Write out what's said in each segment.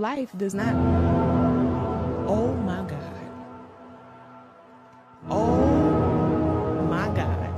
Life does not. Oh my God. Oh my God.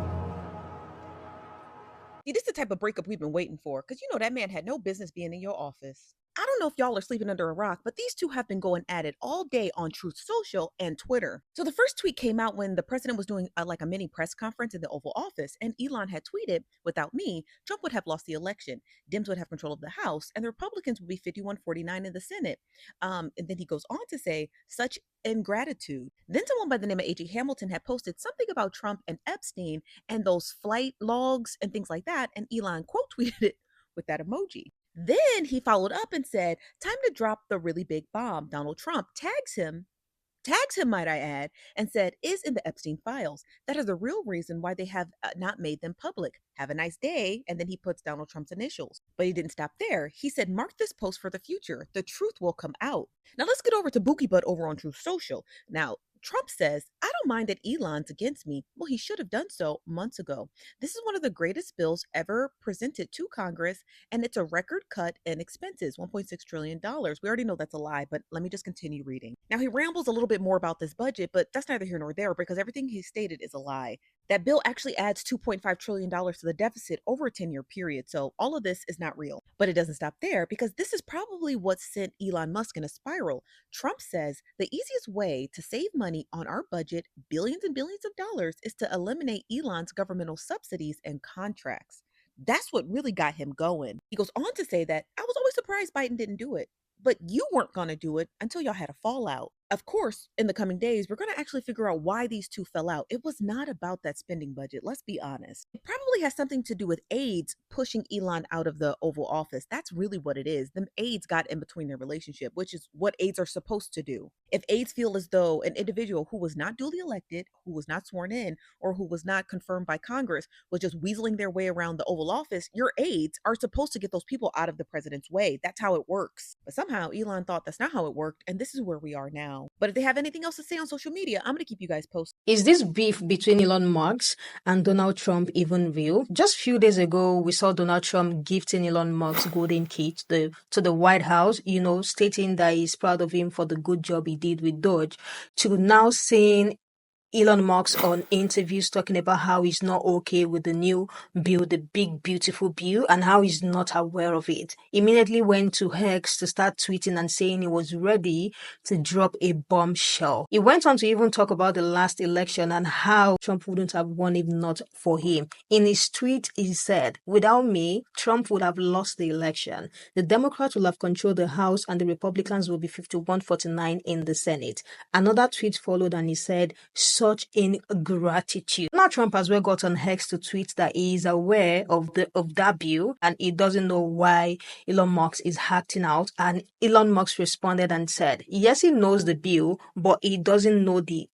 See, this is the type of breakup we've been waiting for, because you know that man had no business being in your office. I don't know if y'all are sleeping under a rock, but these two have been going at it all day on Truth Social and Twitter. So the first tweet came out when the president was doing like a mini press conference in the Oval Office, and Elon had tweeted, "Without me, Trump would have lost the election. Dems would have control of the House, and the Republicans would be 51-49 in the Senate." And then he goes on to say, "Such ingratitude." Then someone by the name of A.G. Hamilton had posted something about Trump and Epstein and those flight logs and things like that, and Elon quote tweeted it with that emoji. Then he followed up and said, "Time to drop the really big bomb." Donald Trump tags him, might I add, and said, "Is in the Epstein files. That is the real reason why they have not made them public. Have a nice day." And then he puts Donald Trump's initials. But he didn't stop there. He said, "Mark this post for the future. The truth will come out." Now let's get over to Bookie Butt over on Truth Social. Now, Trump says, "I don't mind that Elon's against me." Well, he should have done so months ago. This is one of the greatest bills ever presented to Congress, and it's a record cut in expenses, $1.6 trillion. We already know that's a lie, but let me just continue reading. Now, he rambles a little bit more about this budget, but that's neither here nor there because everything he stated is a lie. That bill actually adds $2.5 trillion to the deficit over a 10-year period, so all of this is not real. But it doesn't stop there because this is probably what sent Elon Musk in a spiral. Trump says the easiest way to save money on our budget, billions and billions of dollars, is to eliminate Elon's governmental subsidies and contracts. That's what really got him going. He goes on to say that, "I was always surprised Biden didn't do it. But you weren't going to do it until y'all had a fallout." Of course, in the coming days, we're going to actually figure out why these two fell out. It was not about that spending budget, let's be honest. It probably has something to do with aides pushing Elon out of the Oval Office. That's really what it is. Them aides got in between their relationship, which is what aides are supposed to do. If aides feel as though an individual who was not duly elected, who was not sworn in, or who was not confirmed by Congress was just weaseling their way around the Oval Office, your aides are supposed to get those people out of the president's way. That's how it works. But somehow Elon thought that's not how it worked, and this is where we are now. But if they have anything else to say on social media, I'm going to keep you guys posted. Is this beef between Elon Musk and Donald Trump even real? Just a few days ago, we saw Donald Trump gifting Elon Musk's golden key to the White House, stating that he's proud of him for the good job he did with Doge, to now seeing Elon Musk on interviews talking about how he's not okay with the new bill, the big beautiful bill, and how he's not aware of it. Immediately went to X to start tweeting and saying he was ready to drop a bombshell. He went on to even talk about the last election and how Trump wouldn't have won if not for him. In his tweet, he said, "Without me, Trump would have lost the election. The Democrats will have controlled the House and the Republicans will be 51-49 in the Senate." Another tweet followed and he said, "Such ingratitude." Now Trump as well got on X to tweet that he is aware of that bill and he doesn't know why Elon Musk is acting out. And Elon Musk responded and said, yes, he knows the bill, but he doesn't know the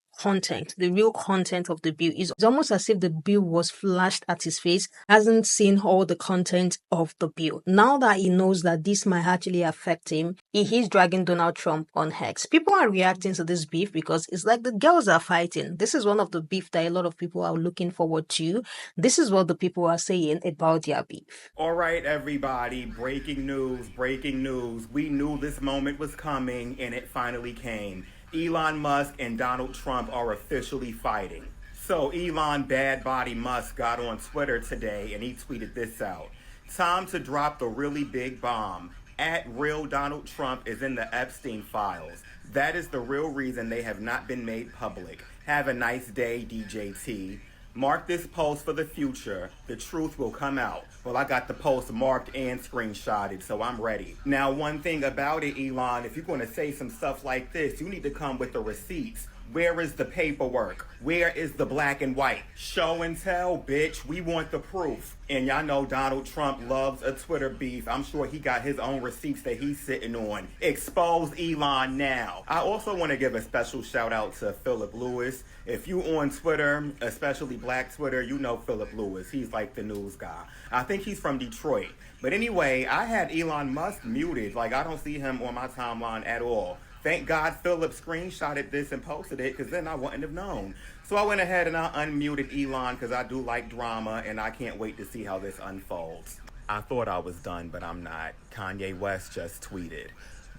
real content of the bill. It's almost as if the bill was flashed at his face, hasn't seen all the content of the bill. Now that he knows that this might actually affect him, he is dragging Donald Trump on X. People are reacting to this beef because it's like the girls are fighting. This is one of the beef that a lot of people are looking forward to. This is what the people are saying about their beef. All right, everybody, breaking news, breaking news. We knew this moment was coming and it finally came. Elon Musk and Donald Trump are officially fighting. So Elon Bad Body Musk got on Twitter today and he tweeted this out. "Time to drop the really big bomb. At real Donald Trump is in the Epstein files. That is the real reason they have not been made public. Have a nice day, DJT. Mark this post for the future. The truth will come out." Well, I got the post marked and screenshotted, so I'm ready. Now, one thing about it, Elon, if you're going to say some stuff like this, you need to come with the receipts. Where is the paperwork? Where is the black and white? Show and tell, bitch. We want the proof. And y'all know Donald Trump loves a Twitter beef. I'm sure he got his own receipts that he's sitting on. Expose Elon now. I also want to give a special shout out to Philip Lewis. If you on Twitter, especially black Twitter, you know Philip Lewis. He's like the news guy. I think he's from Detroit. But anyway, I had Elon Musk muted. Like, I don't see him on my timeline at all. Thank God Philip screenshotted this and posted it, because then I wouldn't have known. So I went ahead and I unmuted Elon because I do like drama and I can't wait to see how this unfolds. I thought I was done, but I'm not. Kanye West just tweeted,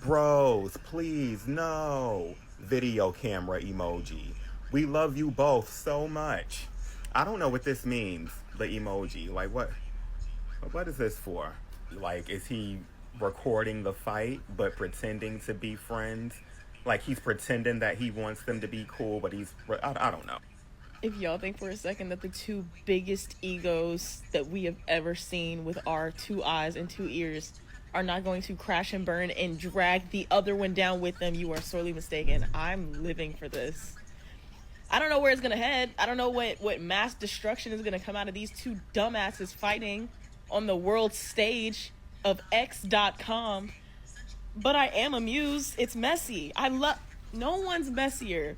Bros, please, no. Video camera emoji. We love you both so much. I don't know what this means, the emoji. Like, what is this for? Like, is he recording the fight but pretending to be friends? Like, he's pretending that he wants them to be cool, but I don't know. If y'all think for a second that the two biggest egos that we have ever seen with our 2 eyes and 2 ears are not going to crash and burn and drag the other one down with them, you are sorely mistaken. I'm living for this. I don't know where it's gonna head. I don't know what mass destruction is gonna come out of these two dumbasses fighting on the world stage of X.com. But I am amused. It's messy. No one's messier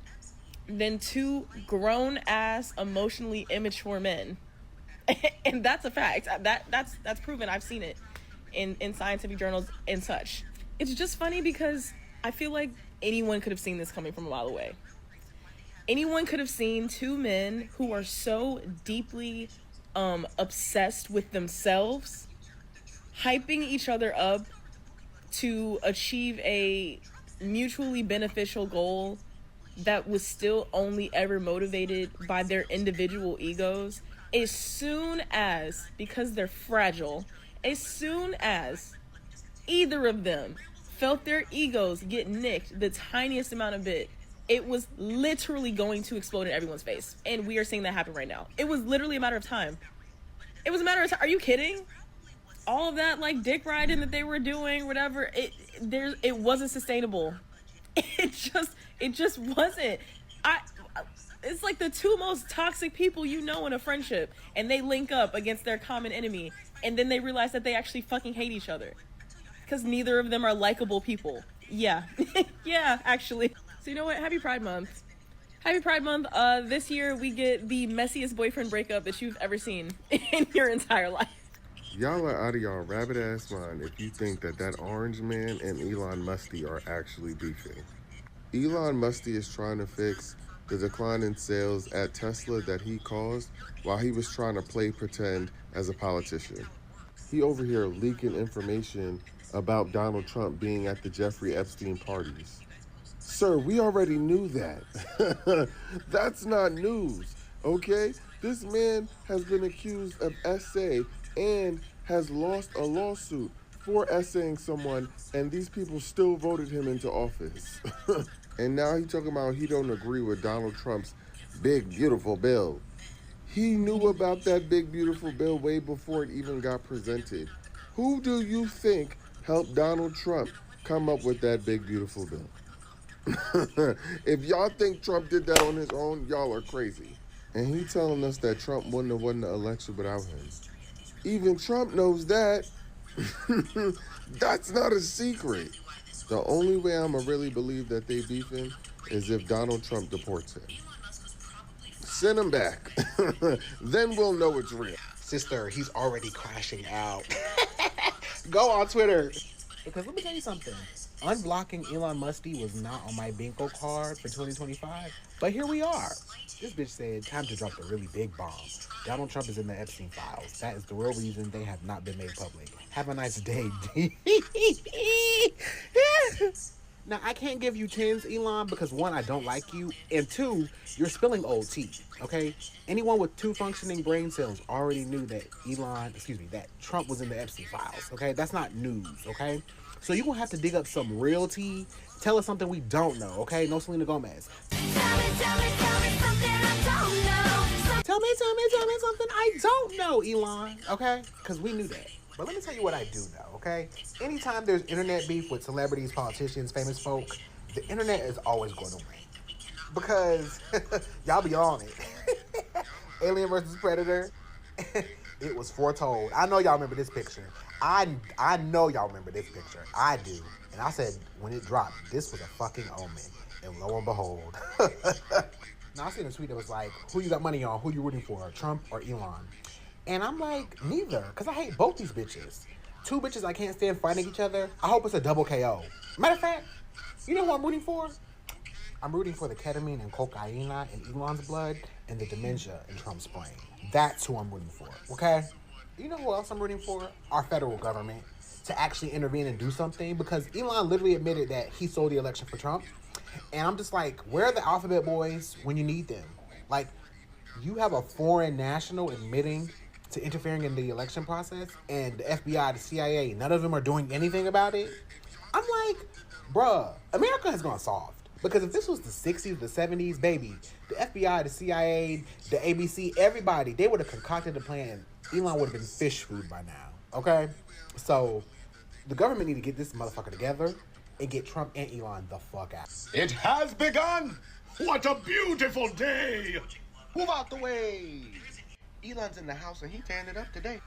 than 2 grown-ass, emotionally immature men. And that's a fact. That's proven. I've seen it in scientific journals and such. It's just funny because I feel like anyone could have seen this coming from a mile away. Anyone could have seen 2 men who are so deeply obsessed with themselves hyping each other up to achieve a mutually beneficial goal that was still only ever motivated by their individual egos. As soon as, because they're fragile, as soon as either of them felt their egos get nicked the tiniest amount of bit, it was literally going to explode in everyone's face. And we are seeing that happen right now. It was literally a matter of time. It was a matter of time. Are you kidding? All of that like dick riding that they were doing, whatever, it wasn't sustainable. It just wasn't. It's like the 2 most toxic people you know in a friendship, and they link up against their common enemy, and then they realize that they actually fucking hate each other because neither of them are likable people. Yeah. Yeah, actually. So you know what? Happy Pride Month. Happy Pride Month. This year we get the messiest boyfriend breakup that you've ever seen in your entire life. Y'all are out of y'all rabbit ass mind if you think that orange man and Elon Musty are actually beefing. Elon Musty is trying to fix the decline in sales at Tesla that he caused while he was trying to play pretend as a politician. He over here leaking information about Donald Trump being at the Jeffrey Epstein parties. Sir, we already knew that. That's not news, okay? This man has been accused of essay and has lost a lawsuit for essaying someone, and these people still voted him into office. And now he's talking about he don't agree with Donald Trump's big, beautiful bill. He knew about that big, beautiful bill way before it even got presented. Who do you think helped Donald Trump come up with that big, beautiful bill? If y'all think Trump did that on his own, y'all are crazy. And he telling us that Trump wouldn't have won the election without him. Even Trump knows that. That's not a secret. The only way I'ma really believe that they beefing is if Donald Trump deports him. Send him back. Then we'll know it's real. Sister, he's already crashing out. Go on Twitter. Because let me tell you something. Unblocking Elon Musty was not on my bingo card for 2025, but here we are. This bitch said, time to drop the really big bomb. Donald Trump is in the Epstein files. That is the real reason they have not been made public. Have a nice day. Now, I can't give you 10s, Elon, because 1, I don't like you, and 2, you're spilling old tea, okay? Anyone with 2 functioning brain cells already knew that that Trump was in the Epstein files, okay? That's not news, okay? So you're going to have to dig up some real tea. Tell us something we don't know, okay? No Selena Gomez. Tell me something I don't know. Tell me something I don't know, Elon, okay? Because we knew that. But let me tell you what I do know, okay? Anytime there's internet beef with celebrities, politicians, famous folk, the internet is always going to win. Because y'all be on it. Alien versus Predator, it was foretold. I know y'all remember this picture. I know y'all remember this picture. I do. And I said, when it dropped, this was a fucking omen. And lo and behold. Now, I seen a tweet that was like, who you got money on? Who you rooting for? Trump or Elon? And I'm like, neither. Because I hate both these bitches. 2 bitches I can't stand fighting each other. I hope it's a double KO. Matter of fact, you know who I'm rooting for? I'm rooting for the ketamine and cocaine in Elon's blood and the dementia in Trump's brain. That's who I'm rooting for, okay? You know who else I'm rooting for? Our federal government. to actually intervene and do something, because Elon literally admitted that he stole the election for Trump. And I'm just like, where are the alphabet boys when you need them? Like, you have a foreign national admitting to interfering in the election process, and the FBI, the CIA, none of them are doing anything about it. I'm like, bruh, America has gone soft. Because if this was the 60s, the 70s, baby, the FBI, the CIA, the ABC, everybody, they would have concocted a plan. Elon would have been fish food by now. Okay? So, the government need to get this motherfucker together and get Trump and Elon the fuck out. It has begun! What a beautiful day! Move out the way! Elon's in the house and he tanned it up today.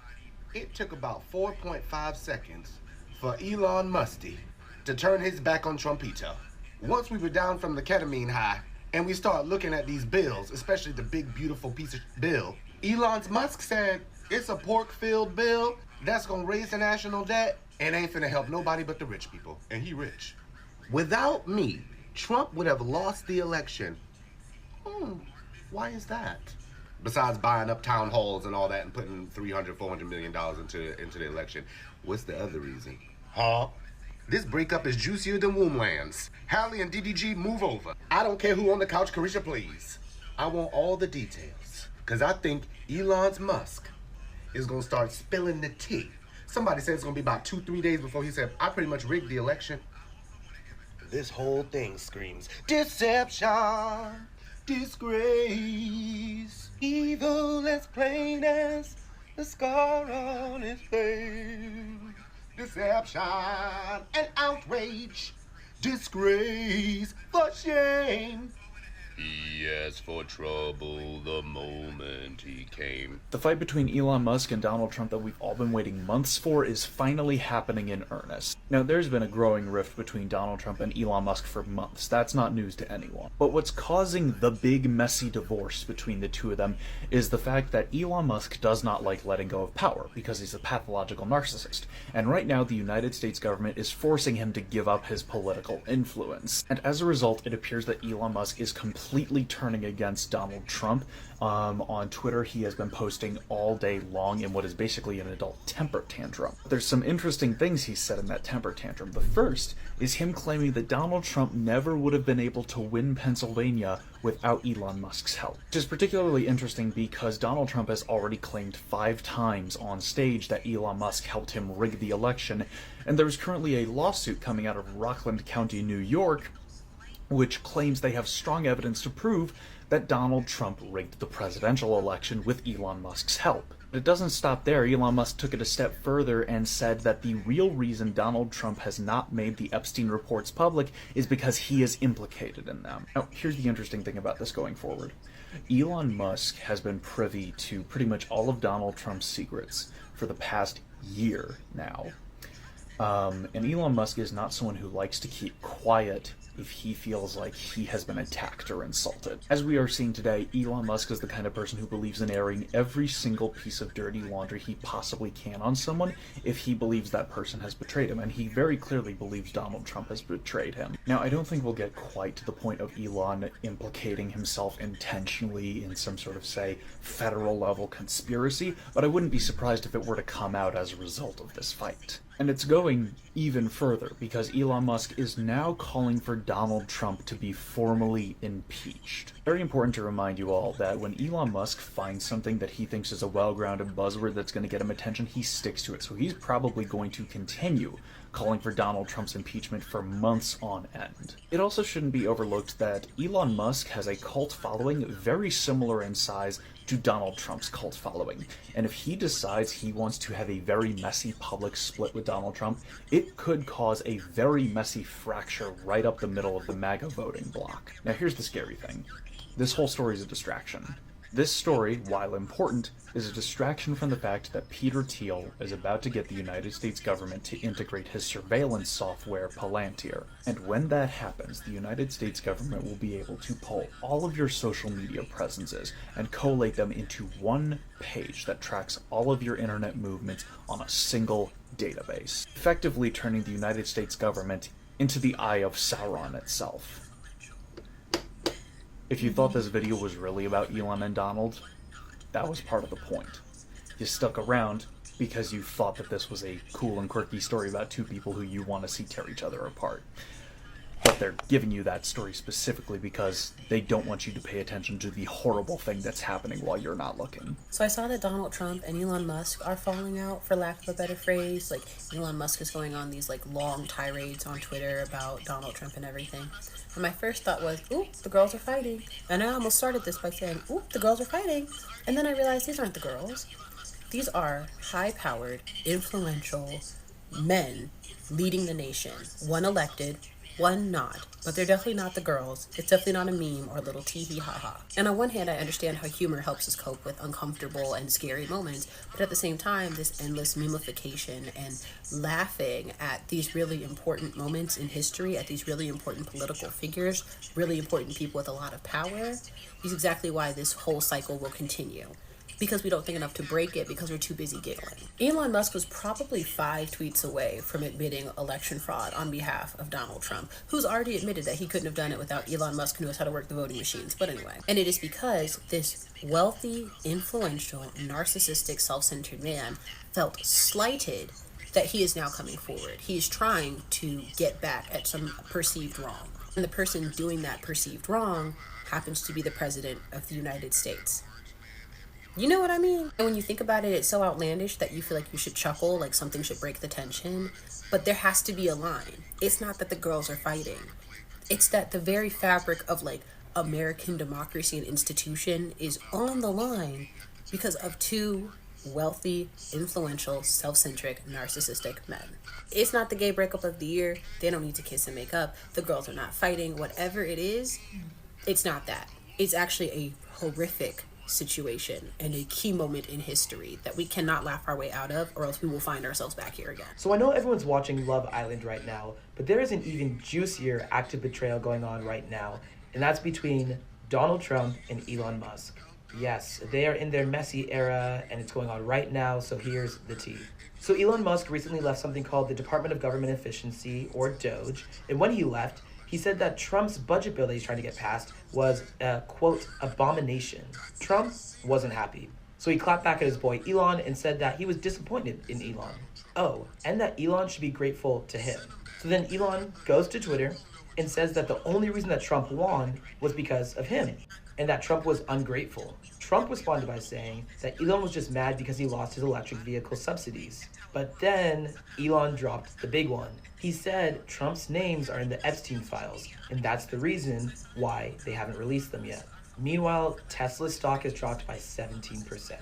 It took about 4.5 seconds for Elon Musty to turn his back on Trumpito. Once we were down from the ketamine high and we start looking at these bills, especially the big beautiful piece of bill, Elon Musk said it's a pork-filled bill that's gonna raise the national debt and ain't finna help nobody but the rich people. And he rich. Without me, Trump would have lost the election. Why is that? Besides buying up town halls and all that and putting $300-400 million into the election, what's the other reason? Huh? This breakup is juicier than Womblands. Hallie and DDG, move over. I don't care who on the couch, Carisha, please. I want all the details. Because I think Elon Musk is going to start spilling the tea. Somebody said it's going to be about 2-3 days before he said, I pretty much rigged the election. This whole thing screams deception, disgrace, evil as plain as the scar on his face. Deception and outrage, disgrace, for shame. He asked for trouble the moment he came. The fight between Elon Musk and Donald Trump that we've all been waiting months for is finally happening in earnest. Now, there's been a growing rift between Donald Trump and Elon Musk for months. That's not news to anyone. But what's causing the big, messy divorce between the two of them is the fact that Elon Musk does not like letting go of power because he's a pathological narcissist. And right now, the United States government is forcing him to give up his political influence. And as a result, it appears that Elon Musk is completely turning against Donald Trump. On Twitter, he has been posting all day long in what is basically an adult temper tantrum. There's some interesting things he said in that temper tantrum. The first is him claiming that Donald Trump never would have been able to win Pennsylvania without Elon Musk's help. Which is particularly interesting because Donald Trump has already claimed 5 times on stage that Elon Musk helped him rig the election, and there's currently a lawsuit coming out of Rockland County, New York, which claims they have strong evidence to prove that Donald Trump rigged the presidential election with Elon Musk's help. But it doesn't stop there. Elon Musk took it a step further and said that the real reason Donald Trump has not made the Epstein reports public is because he is implicated in them. Now, here's the interesting thing about this going forward. Elon Musk has been privy to pretty much all of Donald Trump's secrets for the past year now. And Elon Musk is not someone who likes to keep quiet if he feels like he has been attacked or insulted. As we are seeing today, Elon Musk is the kind of person who believes in airing every single piece of dirty laundry he possibly can on someone if he believes that person has betrayed him, and he very clearly believes Donald Trump has betrayed him. Now, I don't think we'll get quite to the point of Elon implicating himself intentionally in some sort of, say, federal level conspiracy, but I wouldn't be surprised if it were to come out as a result of this fight. And it's going even further, because Elon Musk is now calling for Donald Trump to be formally impeached. Very important to remind you all that when Elon Musk finds something that he thinks is a well-grounded buzzword that's going to get him attention, he sticks to it. So he's probably going to continue calling for Donald Trump's impeachment for months on end. It also shouldn't be overlooked that Elon Musk has a cult following very similar in size to Donald Trump's cult following. And if he decides he wants to have a very messy public split with Donald Trump, it could cause a very messy fracture right up the middle of the MAGA voting bloc. Now here's the scary thing. This whole story is a distraction. This story, while important, is a distraction from the fact that Peter Thiel is about to get the United States government to integrate his surveillance software, Palantir. And when that happens, the United States government will be able to pull all of your social media presences and collate them into one page that tracks all of your internet movements on a single database, effectively turning the United States government into the Eye of Sauron itself. If you thought this video was really about Elon and Donald, that was part of the point. You stuck around because you thought that this was a cool and quirky story about two people who you want to see tear each other apart. But they're giving you that story specifically because they don't want you to pay attention to the horrible thing that's happening while you're not looking. So I saw that Donald Trump and Elon Musk are falling out, for lack of a better phrase. Like, Elon Musk is going on these, like, long tirades on Twitter about Donald Trump and everything. And my first thought was, ooh, the girls are fighting. And I almost started this by saying, ooh, the girls are fighting. And then I realized these aren't the girls. These are high-powered, influential men leading the nation. One elected, one not. But they're definitely not the girls. It's definitely not a meme or a little tee-hee ha-ha. And on one hand, I understand how humor helps us cope with uncomfortable and scary moments. But at the same time, this endless memification and laughing at these really important moments in history, at these really important political figures, really important people with a lot of power, is exactly why this whole cycle will continue. Because we don't think enough to break it, because we're too busy giggling. Elon Musk was probably 5 tweets away from admitting election fraud on behalf of Donald Trump, who's already admitted that he couldn't have done it without Elon Musk, who knows how to work the voting machines. But anyway, and it is because this wealthy, influential, narcissistic, self-centered man felt slighted that he is now coming forward. He is trying to get back at some perceived wrong. And the person doing that perceived wrong happens to be the President of the United States. You know what I mean? And when you think about it, it's so outlandish that you feel like you should chuckle, like something should break the tension. But there has to be a line. It's not that the girls are fighting. It's that the very fabric of, like, American democracy and institution is on the line because of two wealthy, influential, self-centric, narcissistic men. It's not the gay breakup of the year. They don't need to kiss and make up. The girls are not fighting. Whatever it is, it's not that. It's actually a horrific situation and a key moment in history that we cannot laugh our way out of, or else we will find ourselves back here again. So I know everyone's watching Love Island right now, but there is an even juicier act of betrayal going on right now, and that's between Donald Trump and Elon Musk. Yes, they are in their messy era, and it's going on right now, so here's the tea. So Elon Musk recently left something called the Department of Government Efficiency, or DOGE, and when he left, he said that Trump's budget bill that he's trying to get passed was a, quote, abomination. Trump wasn't happy. So he clapped back at his boy Elon and said that he was disappointed in Elon. Oh, and that Elon should be grateful to him. So then Elon goes to Twitter and says that the only reason that Trump won was because of him, and that Trump was ungrateful. Trump responded by saying that Elon was just mad because he lost his electric vehicle subsidies. But then Elon dropped the big one. He said Trump's names are in the Epstein files, and that's the reason why they haven't released them yet. Meanwhile, Tesla's stock has dropped by 17%.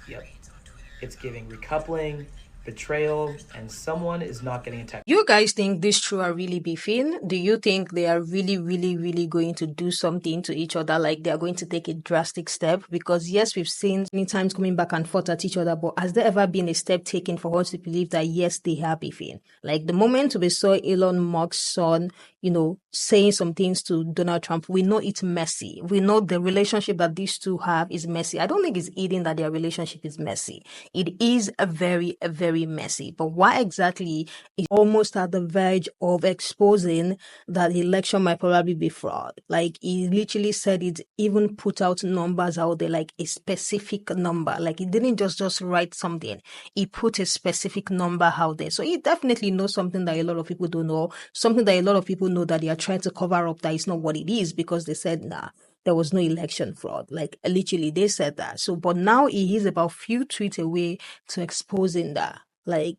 Yep. It's giving recoupling, betrayal, and someone is not getting attacked. You guys think these two are really beefing? Do you think they are really going to do something to each other? Like they are going to take a drastic step? Because yes, we've seen many times coming back and forth at each other, but has there ever been a step taken for us to believe that yes, they are beefing? Like the moment we saw Elon Musk's son, saying some things to Donald Trump, we know it's messy. We know the relationship that these two have is messy. I don't think it's hidden that their relationship is messy. It is a very messy. But why exactly is almost at the verge of exposing that the election might probably be fraud? Like he literally said it, even put out numbers out there, like a specific number. Like he didn't just write something. He put a specific number out there. So he definitely knows something that a lot of people don't know, something that a lot of people know that they are trying to cover up that is not what it is, because they said, nah, there was no election fraud. Like literally they said that. So, but now he is about few tweets away to exposing that. Like,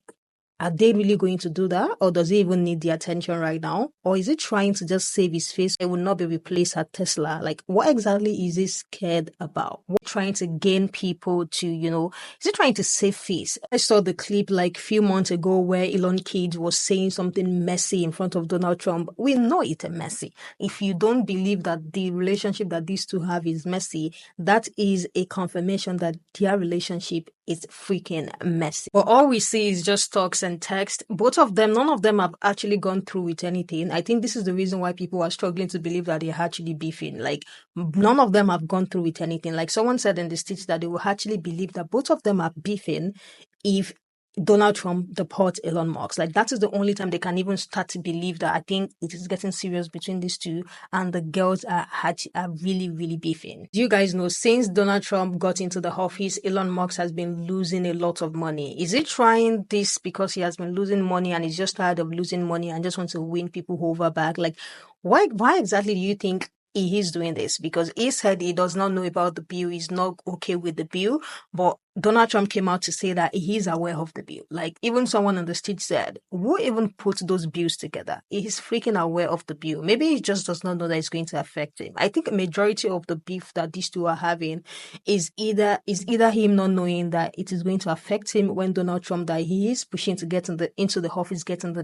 are they really going to do that? Or does he even need the attention right now? Or is he trying to just save his face? It will not be replaced at Tesla. Like, what exactly is he scared about? What trying to gain people to, is he trying to save face? I saw the clip like a few months ago where Elon Kid was saying something messy in front of Donald Trump. We know it's messy. If you don't believe that the relationship that these two have is messy, that is a confirmation that their relationship is freaking messy. But all we see is just talks and text. Both of them, none of them have actually gone through with anything. I think this is the reason why people are struggling to believe that they're actually beefing. Like, none of them have gone through with anything. Like someone said in the stitch that they will actually believe that both of them are beefing if Donald Trump deport Elon Musk. Like, that is the only time they can even start to believe that I think it is getting serious between these two, and the girls are really, really beefing. Do you guys know, since Donald Trump got into the office, Elon Musk has been losing a lot of money. Is he trying this because he has been losing money and he's just tired of losing money and just wants to win people over back? Like, why exactly do you think he is doing this? Because he said he does not know about the bill, he's not okay with the bill, but Donald Trump came out to say that he is aware of the bill. Like, even someone on the street said, who even put those bills together? He's freaking aware of the bill. Maybe he just does not know that it's going to affect him. I think a majority of the beef that these two are having is either him not knowing that it is going to affect him when Donald Trump, that he is pushing to get into the office, get into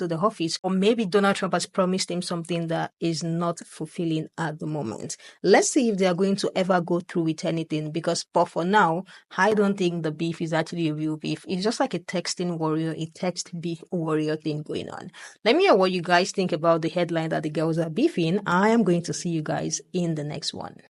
the office, or maybe Donald Trump has promised him something that is not fulfilling at the moment. Let's see if they are going to ever go through with anything, because but for now, I don't think the beef is actually a real beef. It's just like a texting warrior, a text beef warrior thing going on. Let me know what you guys think about the headline that the girls are beefing. I am going to see you guys in the next one.